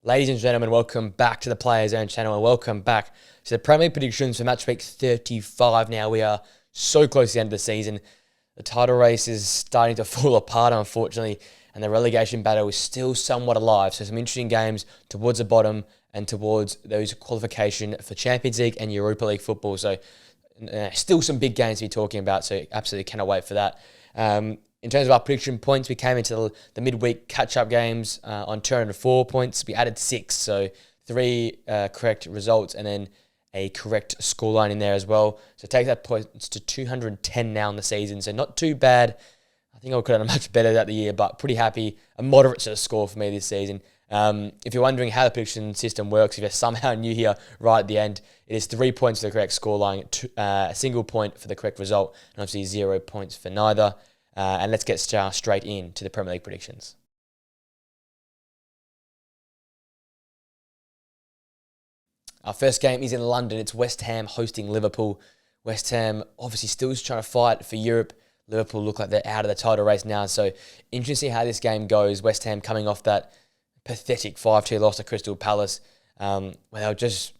Ladies and gentlemen, welcome back to the Players Own channel and welcome back to the Premier League predictions for match week 35. Now we are so close to the end of the season. The title race is starting to fall apart, unfortunately, and the relegation battle is still somewhat alive. So some interesting games towards the bottom and towards those qualification for Champions League and Europa League football. So still some big games to be talking about, so absolutely cannot wait for that. In terms of our prediction points, we came into the midweek catch-up games on 204 points. We added 6, so 3 correct results and then a correct scoreline in there as well. So take that points to 210 now in the season, so not too bad. I think I could have done much better that the year, but pretty happy. A moderate sort of score for me this season. If you're wondering how the prediction system works, if you're somehow new here right at the end, it is 3 points for the correct scoreline, a single point for the correct result, and obviously 0 points for neither. And let's get straight into the Premier League predictions. Our first game is in London. It's West Ham hosting Liverpool. West Ham obviously still trying to fight for Europe. Liverpool look like they're out of the title race now. So interesting how this game goes. West Ham coming off that pathetic 5-2 loss to Crystal Palace, where they were just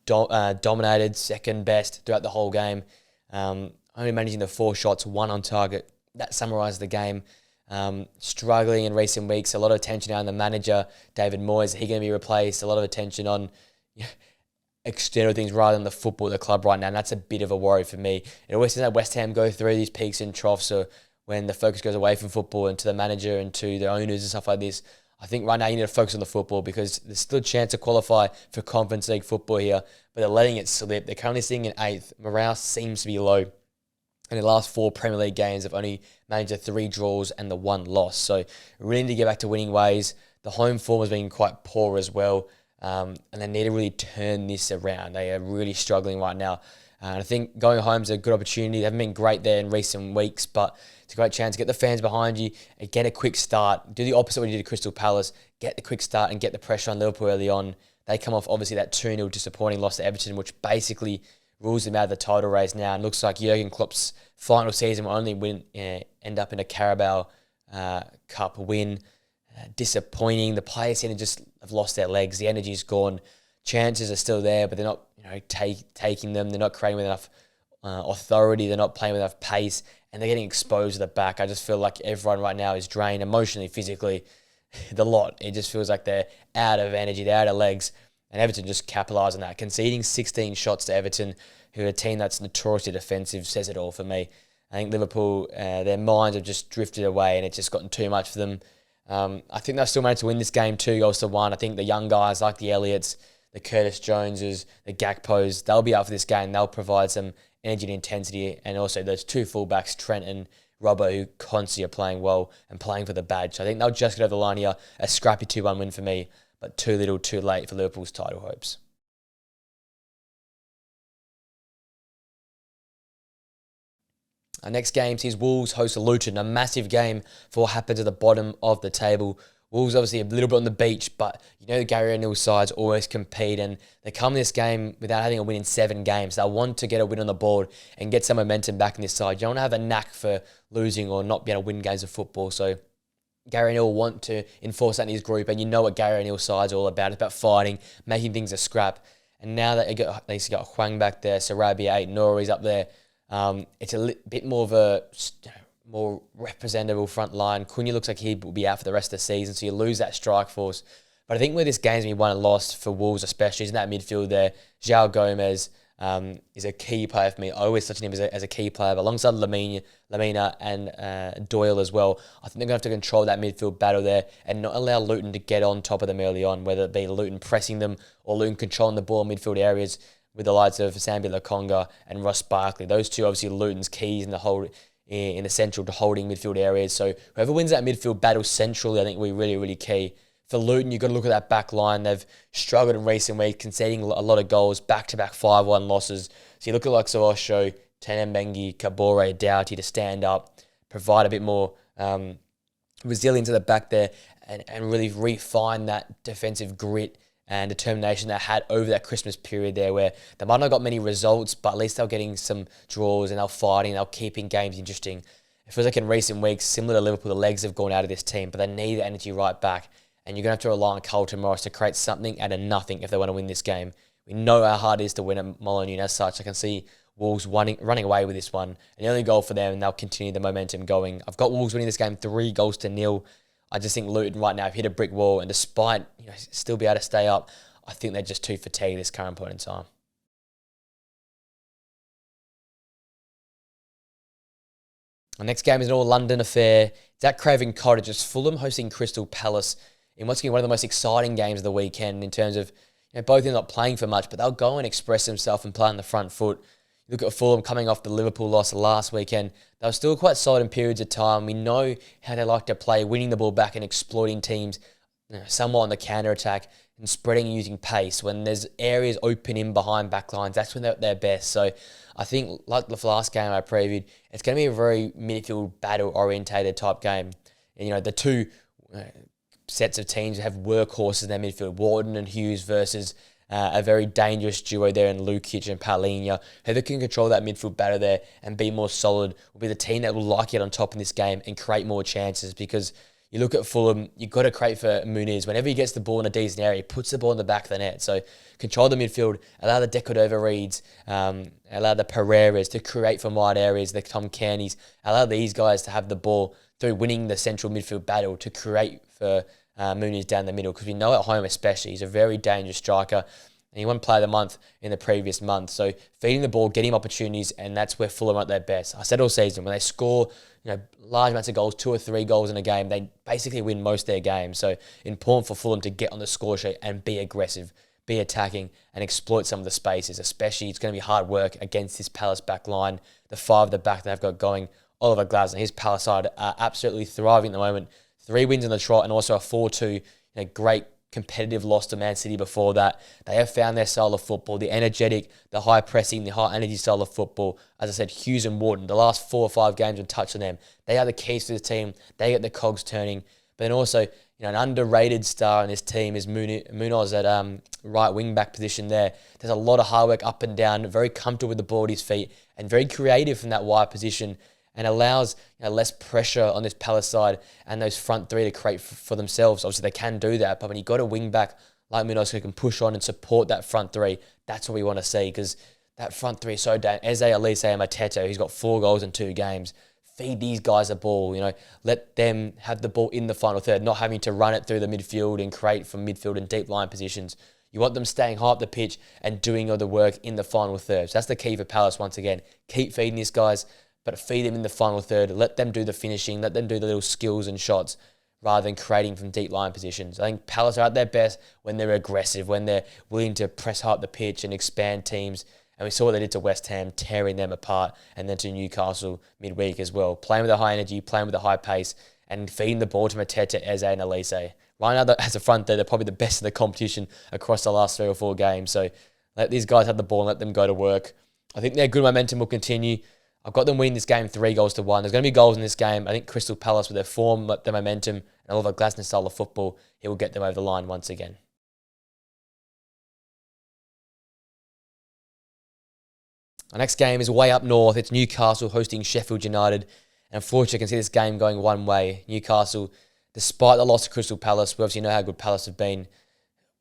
dominated, second best throughout the whole game. Only managing the 4 shots, 1 on target. That summarised the game. Struggling in recent weeks. A lot of attention on the manager, David Moyes. Is he going to be replaced? A lot of attention on external things rather than the football of the club right now. And that's a bit of a worry for me. It always seems like West Ham go through these peaks and troughs. So when the focus goes away from football and to the manager and to the owners and stuff like this, I think right now you need to focus on the football because there's still a chance to qualify for Conference League football here, but they're letting it slip. They're currently sitting in 8th. Morale seems to be low. In the last 4 Premier League games, they've only managed the 3 draws and the 1 loss. So really need to get back to winning ways. The home form has been quite poor as well. And they need to really turn this around. They are really struggling right now. And I think going home is a good opportunity. They haven't been great there in recent weeks, but it's a great chance to get the fans behind you and get a quick start. Do the opposite of what you did to Crystal Palace. Get the quick start and get the pressure on Liverpool early on. They come off, obviously, that 2-0 disappointing loss to Everton, which basically rules them out of the title race now. And looks like Jurgen Klopp's final season will only end up in a Carabao Cup win. Disappointing. The players seem to just have lost their legs. The energy's gone. Chances are still there, but they're not taking them. They're not creating with enough authority. They're not playing with enough pace. And they're getting exposed to the back. I just feel like everyone right now is drained emotionally, physically, the lot. It just feels like they're out of energy. They're out of legs. And Everton just capitalised on that. Conceding 16 shots to Everton, who are a team that's notoriously defensive, says it all for me. I think Liverpool, their minds have just drifted away and it's just gotten too much for them. I think they'll still manage to win this game 2-1. I think the young guys like the Elliots, the Curtis Joneses, the Gakpos, they'll be up for this game. They'll provide some energy and intensity. And also those 2 fullbacks, Trent and Robbo, who constantly are playing well and playing for the badge. So I think they'll just get over the line here. A scrappy 2-1 win for me, but too little, too late for Liverpool's title hopes. Our next game sees Wolves host Luton, a massive game for what happens at the bottom of the table. Wolves obviously a little bit on the beach, but you know the Gary O'Neill sides always compete and they come to this game without having a win in 7 games. They'll want to get a win on the board and get some momentum back in this side. You don't have a knack for losing or not being able to win games of football, so Gary O'Neill want to enforce that in his group, and you know what Gary O'Neill's side's all about. It's about fighting, making things a scrap. And now that they got Hwang back there, Sarabia 8, Nori's up there, it's a bit more of a more representable front line. Cunha looks like he will be out for the rest of the season, so you lose that strike force. But I think where this game's been won and lost for Wolves especially is in that midfield there. João Gomez is a key player for me. I always touch him as a key player, but alongside Lamina and Doyle as well. I think they're going to have to control that midfield battle there and not allow Luton to get on top of them early on, whether it be Luton pressing them or Luton controlling the ball in midfield areas with the likes of Sambi Lokonga and Ross Barkley. Those two obviously Luton's keys in the central to holding midfield areas. So whoever wins that midfield battle centrally, I think will be really, really key. For Luton, you've got to look at that back line. They've struggled in recent weeks, conceding a lot of goals, back-to-back 5-1 losses. So you look at like Sawasho, Tenenbengi, Kabore, Doughty to stand up, provide a bit more resilience at the back there and really refine that defensive grit and determination they had over that Christmas period there where they might not have got many results, but at least they're getting some draws and they're fighting, they're keeping games interesting. It feels like in recent weeks, similar to Liverpool, the legs have gone out of this team, but they need the energy right back. and you're going to have to rely on Carlton Morris to create something out of nothing if they want to win this game. We know how hard it is to win at Molineux. As such, I can see Wolves running away with this one. And the only goal for them, and they'll continue the momentum going. I've got Wolves winning this game 3-0. I just think Luton right now have hit a brick wall, and despite still be able to stay up, I think they're just too fatigued at this current point in time. Our next game is an all-London affair. It's at Craven Cottage. It's Fulham hosting Crystal Palace in what's going to be one of the most exciting games of the weekend in terms of both of them not playing for much, but they'll go and express themselves and play on the front foot. You look at Fulham coming off the Liverpool loss last weekend. They were still quite solid in periods of time. We know how they like to play, winning the ball back and exploiting teams somewhat on the counter-attack and spreading and using pace. When there's areas open in behind backlines, that's when they're at their best. So I think, like the last game I previewed, it's going to be a very midfield battle-orientated type game. And, the two sets of teams have workhorses in their midfield, Wharton and Hughes versus a very dangerous duo there in Lukic and Palhinha. Whoever can control that midfield battle there and be more solid will be the team that will like it on top in this game and create more chances, because you look at Fulham, you've got to create for Muniz. Whenever he gets the ball in a decent area, he puts the ball in the back of the net. So control the midfield, allow the Decordova Reeds, allow the Pereiras to create from wide areas, the Tom Cannies, allow these guys to have the ball through winning the central midfield battle to create for Muniz down the middle, because we know at home especially, he's a very dangerous striker. And he won Player of the Month in the previous month. So feeding the ball, getting opportunities, and that's where Fulham are at their best. I said all season, when they score large amounts of goals, 2 or 3 goals in a game, they basically win most of their games. So important for Fulham to get on the score sheet and be aggressive, be attacking, and exploit some of the spaces. Especially, it's going to be hard work against this Palace back line. The 5 at the back they've got going, Oliver Glasner, his Palace side are absolutely thriving at the moment. 3 wins in the trot and also a 4-2, great competitive loss to Man City before that. They have found their style of football, the energetic, the high pressing, the high energy style of football. As I said, Hughes and Wharton, the last 4 or 5 games have touched on them. They are the keys to the team. They get the cogs turning. But then also, an underrated star in this team is Munoz at right wing back position there. There's a lot of hard work up and down, very comfortable with the ball at his feet, and very creative from that wide position, and allows less pressure on this Palace side and those front 3 to create for themselves. Obviously, they can do that, but when you've got a wing back like Munoz who can push on and support that front 3, that's what we want to see, because that front 3 is so down. Eze, Elise, and Mateta, who's got 4 goals in 2 games. Feed these guys the ball, let them have the ball in the final third, not having to run it through the midfield and create from midfield and deep line positions. You want them staying high up the pitch and doing all the work in the final third. So that's the key for Palace once again. Keep feeding these guys, but feed them in the final third. Let them do the finishing. Let them do the little skills and shots rather than creating from deep line positions. I think Palace are at their best when they're aggressive, when they're willing to press hard up the pitch and expand teams. And we saw what they did to West Ham, tearing them apart, and then to Newcastle midweek as well. Playing with a high energy, playing with a high pace, and feeding the ball to Mateta, Eze, and Elise. Right now, as a front third, they're probably the best in the competition across the last 3 or 4 games. So let these guys have the ball and let them go to work. I think their good momentum will continue. I've got them winning this game 3-1. There's going to be goals in this game. I think Crystal Palace, with their form, their momentum, and Oliver Glasner's style of football, he will get them over the line once again. Our next game is way up north. It's Newcastle hosting Sheffield United. And unfortunately, I can see this game going one way. Newcastle, despite the loss to Crystal Palace, we obviously know how good Palace have been.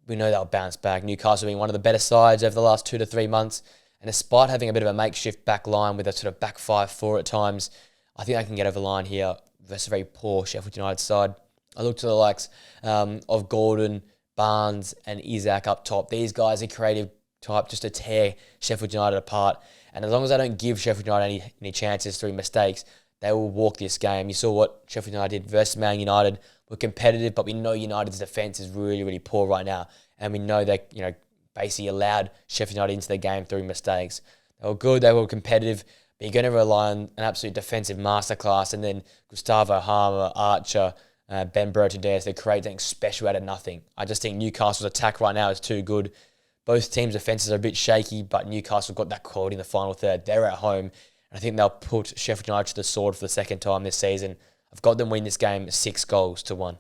We know they'll bounce back. Newcastle being one of the better sides over the last 2 to 3 months. And despite having a bit of a makeshift back line with a sort of back 5-4 at times, I think they can get over the line here versus a very poor Sheffield United side. I look to the likes of Gordon, Barnes and Isaac up top. These guys are creative type just to tear Sheffield United apart. And as long as they don't give Sheffield United any chances through mistakes, they will walk this game. You saw what Sheffield United did versus Man United. We're competitive, but we know United's defence is really, really poor right now. And we know that, basically allowed Sheffield United into the game through mistakes. They were good, they were competitive, but you're going to rely on an absolute defensive masterclass, and then Gustavo Harmer, Archer, Ben Bertrand to create something special out of nothing. I just think Newcastle's attack right now is too good. Both teams' defences are a bit shaky, but Newcastle got that quality in the final third. They're at home, and I think they'll put Sheffield United to the sword for the second time this season. I've got them win this game 6-1.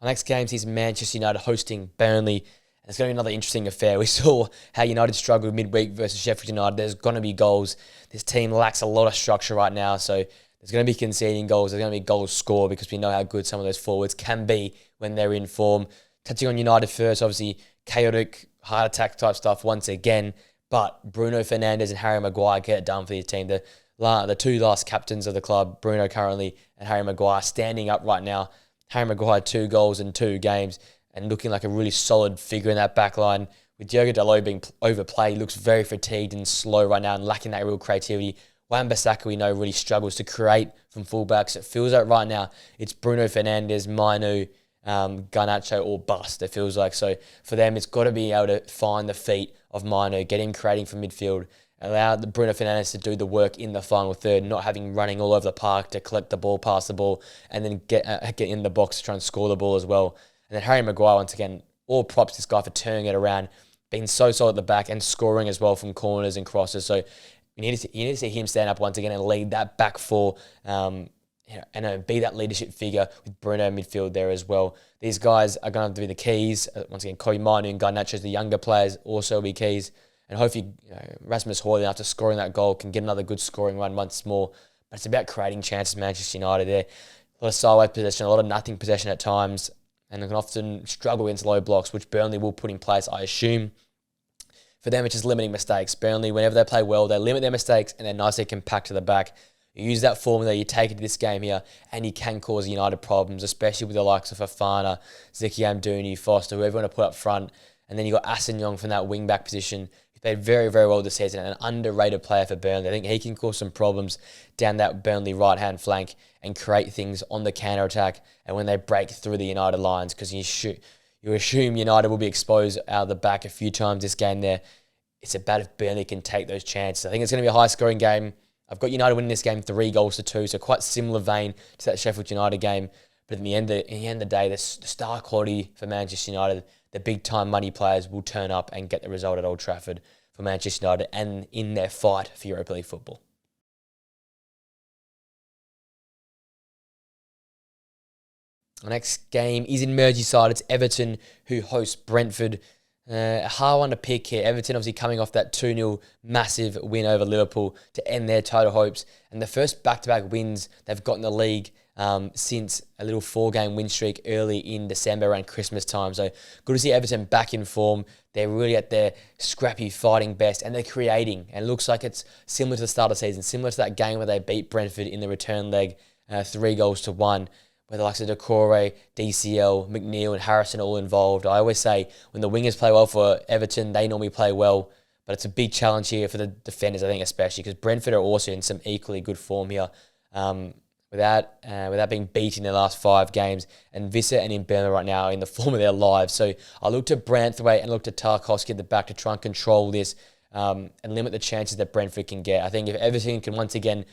Our next game is Manchester United hosting Burnley. And it's going to be another interesting affair. We saw how United struggled midweek versus Sheffield United. There's going to be goals. This team lacks a lot of structure right now, so There's going to be conceding goals. There's going to be goals scored because we know how good some of those forwards can be when they're in form. Touching on United first, obviously chaotic, heart attack type stuff once again. But Bruno Fernandes and Harry Maguire get it done for the team. The two last captains of the club, Bruno currently and Harry Maguire, standing up right now. Harry Maguire 2 goals in 2 games and looking like a really solid figure in that back line. With Diogo Dalot being overplayed, he looks very fatigued and slow right now and lacking that real creativity. Wan-Bissaka, we know, really struggles to create from fullbacks. It feels like right now it's Bruno Fernandes, Mainu, Garnacho or bust, it feels like. So for them, it's got to be able to find the feet of Mainu, get him creating from midfield, allow the Bruno Fernandes to do the work in the final third, not having running all over the park to collect the ball, pass the ball, and then get in the box to try and score the ball as well. And then Harry Maguire, once again, all props to this guy for turning it around, being so solid at the back and scoring as well from corners and crosses. So you need to see him stand up once again and lead that back four, and be that leadership figure with Bruno in midfield there as well. These guys are going to have to be the keys. Once again, Kobe Manu and Garnacho, the younger players, also will be keys. And hopefully, Rasmus Højlund, after scoring that goal, can get another good scoring run once more. But it's about creating chances, Manchester United there. A lot of sideways possession, a lot of nothing possession at times, and they can often struggle against low blocks, which Burnley will put in place, I assume. For them, it's just limiting mistakes. Burnley, whenever they play well, they limit their mistakes and they're nicely compact to the back. You use that formula, you take it to this game here, and you can cause United problems, especially with the likes of Fofana, Zeki Amdouni, Foster, whoever you want to put up front. And then you got Aston from that wing-back position. He played very, very well this season and an underrated player for Burnley. I think he can cause some problems down that Burnley right-hand flank and create things on the counter-attack and when they break through the United lines, because you assume United will be exposed out of the back a few times this game there. It's about if Burnley can take those chances. I think it's going to be a high-scoring game. I've got United winning this game 3-2, so quite similar vein to that Sheffield United game. But in the end of the day, the star quality for Manchester United, the big-time money players will turn up and get the result at Old Trafford for Manchester United and in their fight for Europa League football. The next game is in Merseyside. It's Everton who host Brentford. A hard one to pick here. Everton obviously coming off that 2-0 massive win over Liverpool to end their title hopes. And the first back-to-back wins they've got in the league since a little 4-game win streak early in December around Christmas time. So good to see Everton back in form. They're really at their scrappy fighting best and they're creating. And it looks like it's similar to the start of the season, similar to that game where they beat Brentford in the return leg 3-1. Where the likes of Decore, DCL, McNeil and Harrison are all involved. I always say when the wingers play well for Everton, they normally play well. But it's a big challenge here for the defenders, I think, especially because Brentford are also in some equally good form here without being beaten in their last 5 games. And Visser and Mbeumo right now are in the form of their lives. So I look to Branthwaite and look to Tarkowski at the back to try and control this and limit the chances that Brentford can get. I think if Everton can once again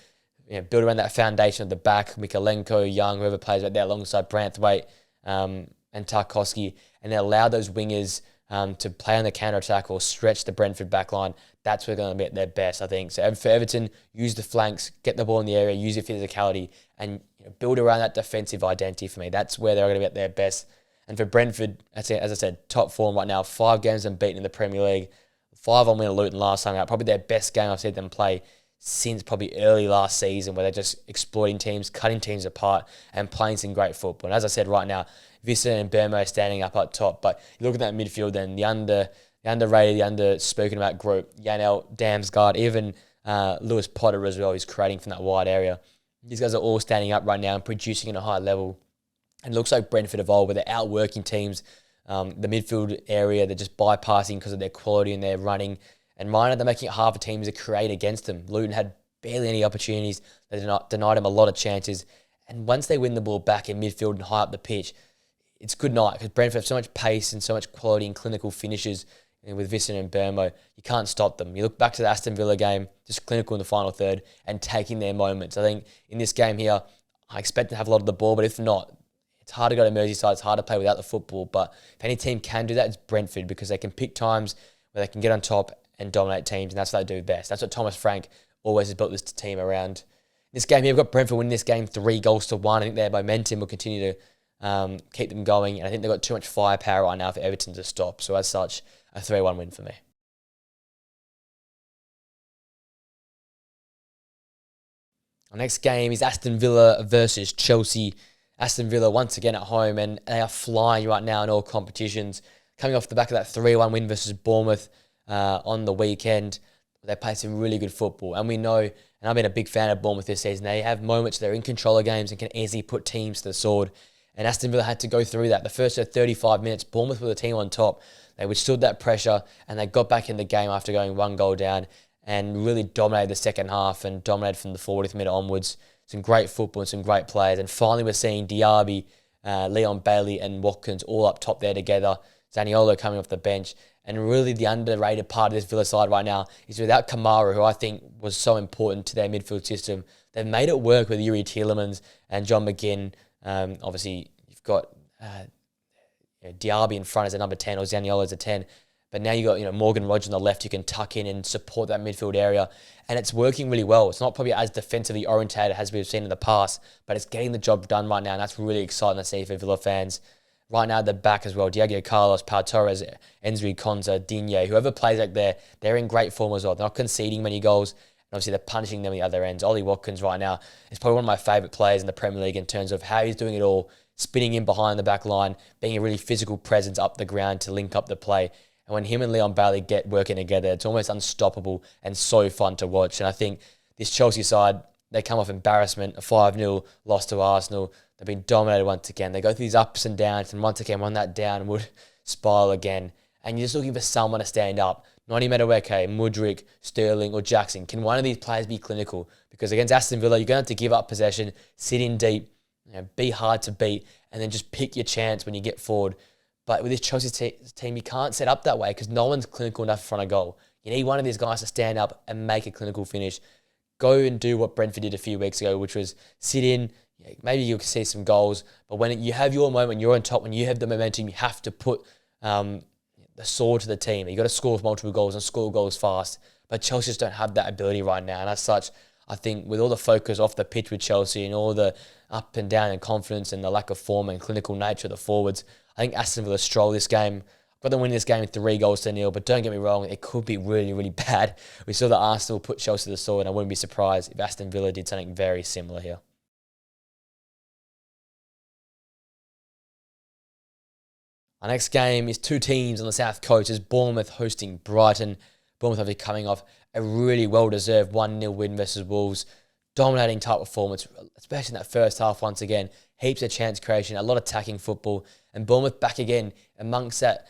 build around that foundation at the back, Mikalenko, Young, whoever plays right there alongside Branthwaite and Tarkowski, and then allow those wingers to play on the counter-attack or stretch the Brentford back line, that's where they're going to be at their best, I think. So for Everton, use the flanks, get the ball in the area, use your physicality, and build around that defensive identity for me. That's where they're going to be at their best. And for Brentford, as I said, top form right now, 5 games unbeaten in the Premier League, 5 on win at Luton last time out, probably their best game I've seen them play since probably early last season, where they're just exploiting teams, cutting teams apart, and playing some great football. And as I said right now, Visser and Mbeumo standing up top. But you look at that midfield then, the underrated, the under-spoken about group, Janel, Damsgaard, even Lewis Potter as well, who's creating from that wide area. These guys are all standing up right now and producing at a high level. And it looks like Brentford evolved, where they're outworking teams. The midfield area, they're just bypassing because of their quality and their running. And minor, they're making it hard for teams to create against them. Luton had barely any opportunities. They denied him a lot of chances. And once they win the ball back in midfield and high up the pitch, it's good night because Brentford have so much pace and so much quality and clinical finishes with Visser and Mbeumo. You can't stop them. You look back to the Aston Villa game, just clinical in the final third and taking their moments. I think in this game here, I expect to have a lot of the ball, but if not, it's hard to go to Merseyside. It's hard to play without the football. But if any team can do that, it's Brentford, because they can pick times where they can get on top and dominate teams, and that's what they do best. That's what Thomas Frank always has built this team around. This game here, we've got Brentford winning this game 3-1. I think their momentum will continue to keep them going, and I think they've got too much firepower right now for Everton to stop. So as such, a 3-1 win for me. Our next game is Aston Villa versus Chelsea. Aston Villa once again at home, and they are flying right now in all competitions. Coming off the back of that 3-1 win versus Bournemouth on the weekend, they play some really good football. And we know, and I've been a big fan of Bournemouth this season, they have moments they're in control of games and can easily put teams to the sword. And Aston Villa had to go through that. The first 35 minutes, Bournemouth were the team on top. They withstood that pressure, and they got back in the game after going 1 goal down and really dominated the second half and dominated from the 40th minute onwards. Some great football and some great players. And finally, we're seeing Diaby, Leon Bailey and Watkins all up top there together. Zaniolo coming off the bench. And really the underrated part of this Villa side right now is without Kamara, who I think was so important to their midfield system. They've made it work with Yuri Tielemans and John McGinn. Obviously, you've got Diaby in front as a number 10 or Zaniolo as a 10. But now you've got Morgan Rogers on the left who can tuck in and support that midfield area. And it's working really well. It's not probably as defensively orientated as we've seen in the past, but it's getting the job done right now. And that's really exciting to see for Villa fans. Right now, they're back as well. Diego Carlos, Pau Torres, Enzri Konza, Digne, whoever plays like they're in great form as well. They're not conceding many goals. And obviously, they're punishing them at the other ends. Ollie Watkins right now is probably one of my favourite players in the Premier League in terms of how he's doing it all, spinning in behind the back line, being a really physical presence up the ground to link up the play. And when him and Leon Bailey get working together, it's almost unstoppable and so fun to watch. And I think this Chelsea side, they come off embarrassment, a 5-0 loss to Arsenal. They've been dominated once again. They go through these ups and downs, and once again, on that downward spiral again. And you're just looking for someone to stand up. Noni Madueke, Mudryk, Sterling, or Jackson. Can one of these players be clinical? Because against Aston Villa, you're going to have to give up possession, sit in deep, be hard to beat, and then just pick your chance when you get forward. But with this Chelsea team, you can't set up that way because no one's clinical enough in front of goal. You need one of these guys to stand up and make a clinical finish. Go and do what Brentford did a few weeks ago, which was sit in. Maybe you'll see some goals, but when you have your moment, when you're on top, when you have the momentum, you have to put the sword to the team. You've got to score multiple goals and score goals fast. But Chelsea just don't have that ability right now. And as such, I think with all the focus off the pitch with Chelsea and all the up and down and confidence and the lack of form and clinical nature of the forwards, I think Aston Villa stroll this game. I've got them winning this game 3-0, but don't get me wrong, it could be really, really bad. We saw that Arsenal put Chelsea to the sword, and I wouldn't be surprised if Aston Villa did something very similar here. Our next game is two teams on the south coast. It's Bournemouth hosting Brighton. Bournemouth obviously coming off a really well-deserved 1-0 win versus Wolves. Dominating type performance, especially in that first half once again. Heaps of chance creation, a lot of attacking football. And Bournemouth back again amongst that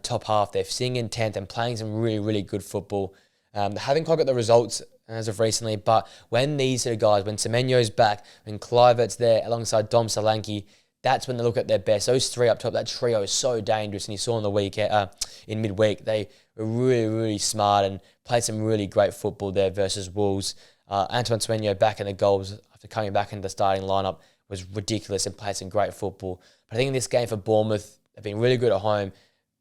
top half. They're sitting in 10th and playing some really, really good football. They haven't quite got the results as of recently, but when these two guys, when Semenyo's back, when Kluivert's there alongside Dom Solanke, that's when they look at their best. Those three up top, that trio is so dangerous. And you saw in the week, in midweek, they were really, really smart and played some really great football there versus Wolves. Antoine Semenyo back in the goals after coming back into the starting lineup was ridiculous and played some great football. But I think in this game for Bournemouth, they've been really good at home.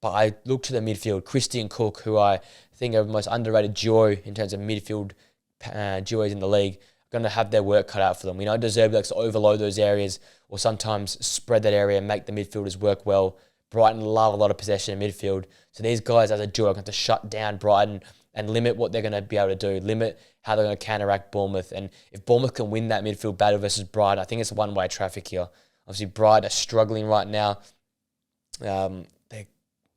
But I look to the midfield, Christian Cook, who I think are the most underrated duo in terms of midfield duos in the league, are going to have their work cut out for them. We know De Zerbi likes to overload those areas or sometimes spread that area and make the midfielders work well. Brighton love a lot of possession in midfield. So these guys as a duo are going to shut down Brighton and limit what they're going to be able to do, limit how they're going to counteract Bournemouth. And if Bournemouth can win that midfield battle versus Brighton, I think it's one-way traffic here. Obviously, Brighton are struggling right now. They're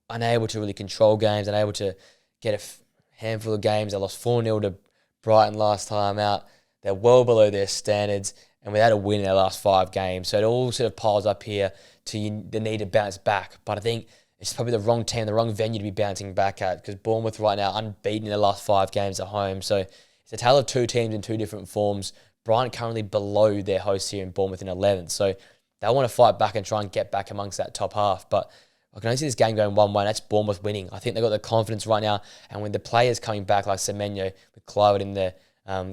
unable to really control games, unable to get a handful of games. They lost 4-0 to Brighton last time out. They're well below their standards and without a win in their last 5 games. So it all sort of piles up here to the need to bounce back. But I think it's probably the wrong team, the wrong venue to be bouncing back at because Bournemouth right now unbeaten in their last 5 games at home. So it's a tale of two teams in two different forms. Brighton currently below their hosts here in Bournemouth in 11th. So they want to fight back and try and get back amongst that top half. But I can only see this game going 1-1. That's Bournemouth winning. I think they've got the confidence right now. And with the players coming back like Semenyo, with Kluivert in there,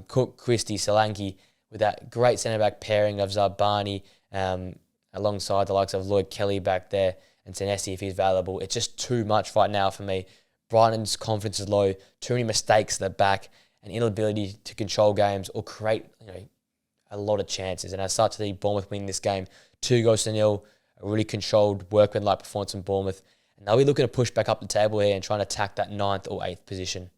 Cook, Christie, Solanke, with that great centre-back pairing of Zarbani alongside the likes of Lloyd Kelly back there and Senesi if he's available. It's just too much right now for me. Brighton's confidence is low, too many mistakes at the back, and inability to control games or create a lot of chances. And as such, I think Bournemouth winning this game 2-0, a really controlled, workman-like performance from Bournemouth. And they'll be looking to push back up the table here and trying to attack that 9th or 8th position.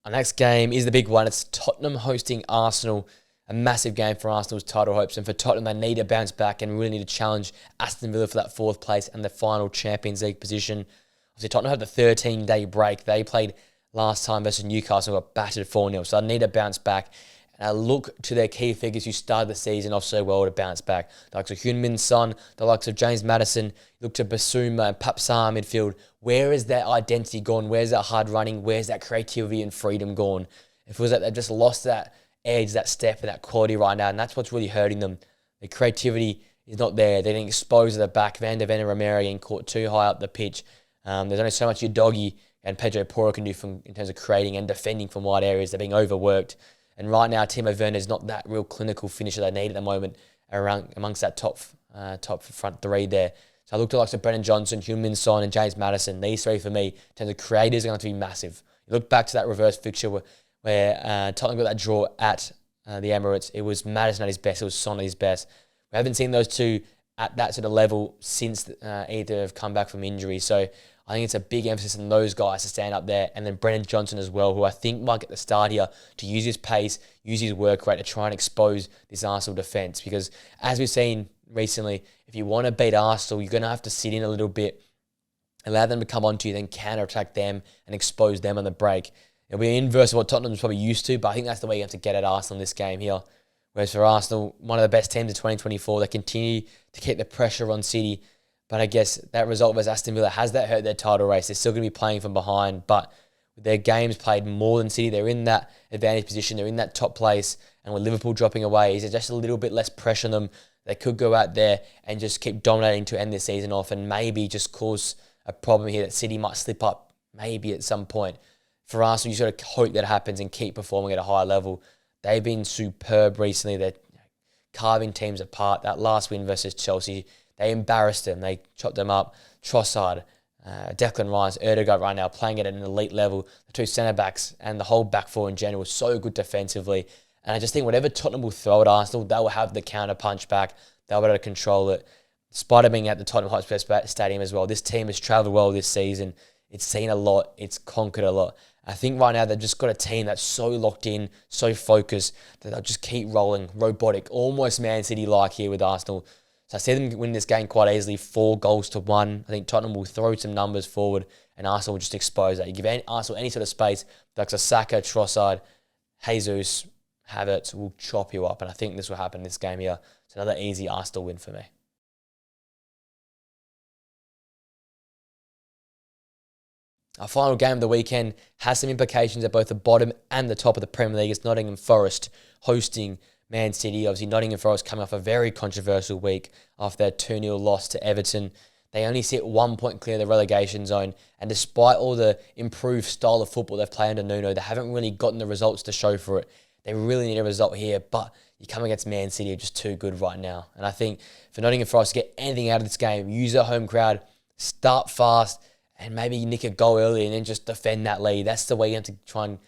Our next game is the big one. It's Tottenham hosting Arsenal. A massive game for Arsenal's title hopes. And for Tottenham, they need to bounce back and really need to challenge Aston Villa for that fourth place and the final Champions League position. Obviously, Tottenham had the 13-day break. They played last time versus Newcastle and got battered 4-0. So they need to bounce back. And I look to their key figures who started the season off so well to bounce back. The likes of Heung-min Son, the likes of James Maddison. You look to Basuma and Papsar midfield. Where is that identity gone? Where's that hard running? Where's that creativity and freedom gone? It feels like they've just lost that edge, that step, and that quality right now. And that's what's really hurting them. The creativity is not there. They're getting exposed at the back. Van der Ven and Romero getting caught too high up the pitch. There's only so much your doggy and Pedro Porro can do in terms of creating and defending from wide areas. They're being overworked. And right now, Timo Werner is not that real clinical finisher they need at the moment amongst that top front three there. So I looked at like Brennan Johnson, Heung-min Son, and James Maddison. These three for me, in terms of creators, are going to be massive. You look back to that reverse fixture where Tottenham got that draw at the Emirates. It was Maddison at his best. It was Son at his best. We haven't seen those two at that sort of level since either have come back from injury. So I think it's a big emphasis on those guys to stand up there. And then Brennan Johnson as well, who I think might get the start here to use his pace, use his work rate to try and expose this Arsenal defence. Because as we've seen recently, if you want to beat Arsenal, you're going to have to sit in a little bit, allow them to come onto you, then counter-attack them and expose them on the break. It'll be the inverse of what Tottenham's probably used to, but I think that's the way you have to get at Arsenal in this game here. Whereas for Arsenal, one of the best teams in 2024, they continue to keep the pressure on City. But I guess that result versus Aston Villa, has that hurt their title race? They're still going to be playing from behind, but with their games played more than City, they're in that advantage position, they're in that top place, and with Liverpool dropping away, is there just a little bit less pressure on them? They could go out there and just keep dominating to end this season off and maybe just cause a problem here that City might slip up maybe at some point. For Arsenal, you sort of hope that happens and keep performing at a high level. They've been superb recently. They're carving teams apart. That last win versus Chelsea, they embarrassed them. They chopped them up. Trossard, Declan Rice, Erdegaard right now playing at an elite level. The two centre-backs and the whole back four in general so good defensively. And I just think whatever Tottenham will throw at Arsenal, they will have the counter-punch back. They'll be able to control it. Despite it being at the Tottenham Hotspur Stadium as well, this team has travelled well this season. It's seen a lot. It's conquered a lot. I think right now they've just got a team that's so locked in, so focused, that they'll just keep rolling, robotic, almost Man City-like here with Arsenal. So I see them win this game quite easily, 4-1. I think Tottenham will throw some numbers forward and Arsenal will just expose that. You give Arsenal any sort of space, like Saka, Trossard, Jesus, Havertz will chop you up. And I think this will happen in this game here. It's another easy Arsenal win for me. Our final game of the weekend has some implications at both the bottom and the top of the Premier League. It's Nottingham Forest hosting Man City. Obviously, Nottingham Forest coming off a very controversial week after their 2-0 loss to Everton. They only sit 1 point clear of the relegation zone. And despite all the improved style of football they've played under Nuno, they haven't really gotten the results to show for it. They really need a result here, but you come against Man City, are just too good right now. And I think for Nottingham Forest to get anything out of this game, use their home crowd, start fast, and maybe nick a goal early and then just defend that lead. That's the way you have to try and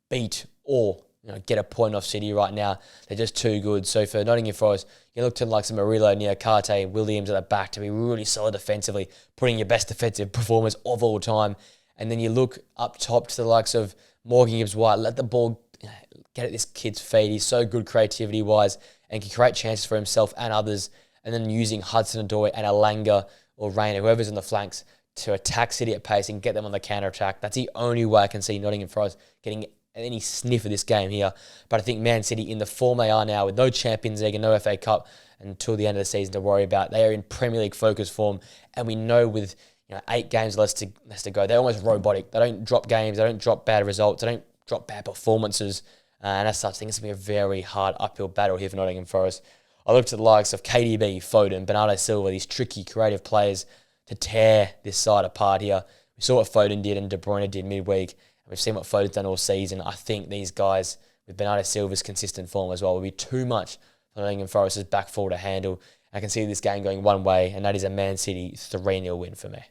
beat or get a point off City right now. They're just too good. So for Nottingham Forest, you look to like some Murillo, Niakate, Williams at the back to be really solid defensively, putting your best defensive performers of all time. And then you look up top to the likes of Morgan Gibbs-White. Let the ball get at this kid's feet. He's so good creativity-wise and can create chances for himself and others. And then using Hudson-Odoi and Alanga or Rayner, whoever's in the flanks, to attack City at pace and get them on the counter-attack. That's the only way I can see Nottingham Forest getting any sniff of this game here. But I think Man City, in the form they are now, with no Champions League and no FA Cup until the end of the season to worry about, they are in Premier League focus form. And we know with 8 games less to go, they're almost robotic. They don't drop games. They don't drop bad results. They don't drop bad performances. And as such, I think it's going to be a very hard uphill battle here for Nottingham Forest. I looked at the likes of KDB, Foden, Bernardo Silva, these tricky, creative players to tear this side apart here. We saw what Foden did and De Bruyne did midweek. And we've seen what Foden's done all season. I think these guys, with Bernardo Silva's consistent form as well, will be too much for Nottingham Forest's back four to handle. I can see this game going one way, and that is a Man City 3-0 win for me.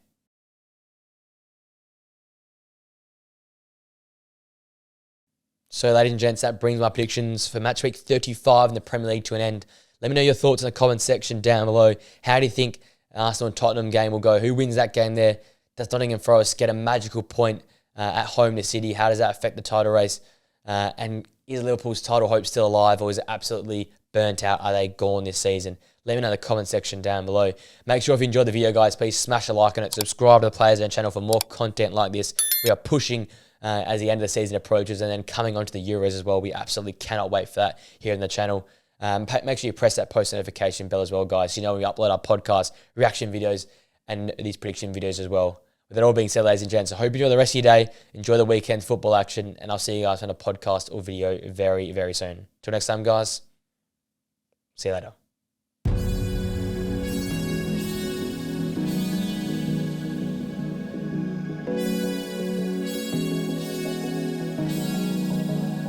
So, ladies and gents, that brings my predictions for match week 35 in the Premier League to an end. Let me know your thoughts in the comment section down below. How do you think Arsenal and Tottenham game will go? Who wins that game there? Does Nottingham Forest get a magical point at home to City. How does that affect the title race? And is Liverpool's title hope still alive, or is it absolutely burnt out? Are they gone this season? Let me know in the comment section down below. Make sure if you enjoyed the video, guys, please smash a like on it. Subscribe to the Players Zone channel for more content like this. We are pushing as the end of the season approaches, and then coming on to the Euros as well. We absolutely cannot wait for that here in the channel. Make sure you press that post notification bell as well, guys. You know we upload our podcast, reaction videos, and these prediction videos as well. With that all being said, ladies and gents, I hope you enjoy the rest of your day. Enjoy the weekend football action, and I'll see you guys on a podcast or video very, very soon. Till next time, guys. See you later.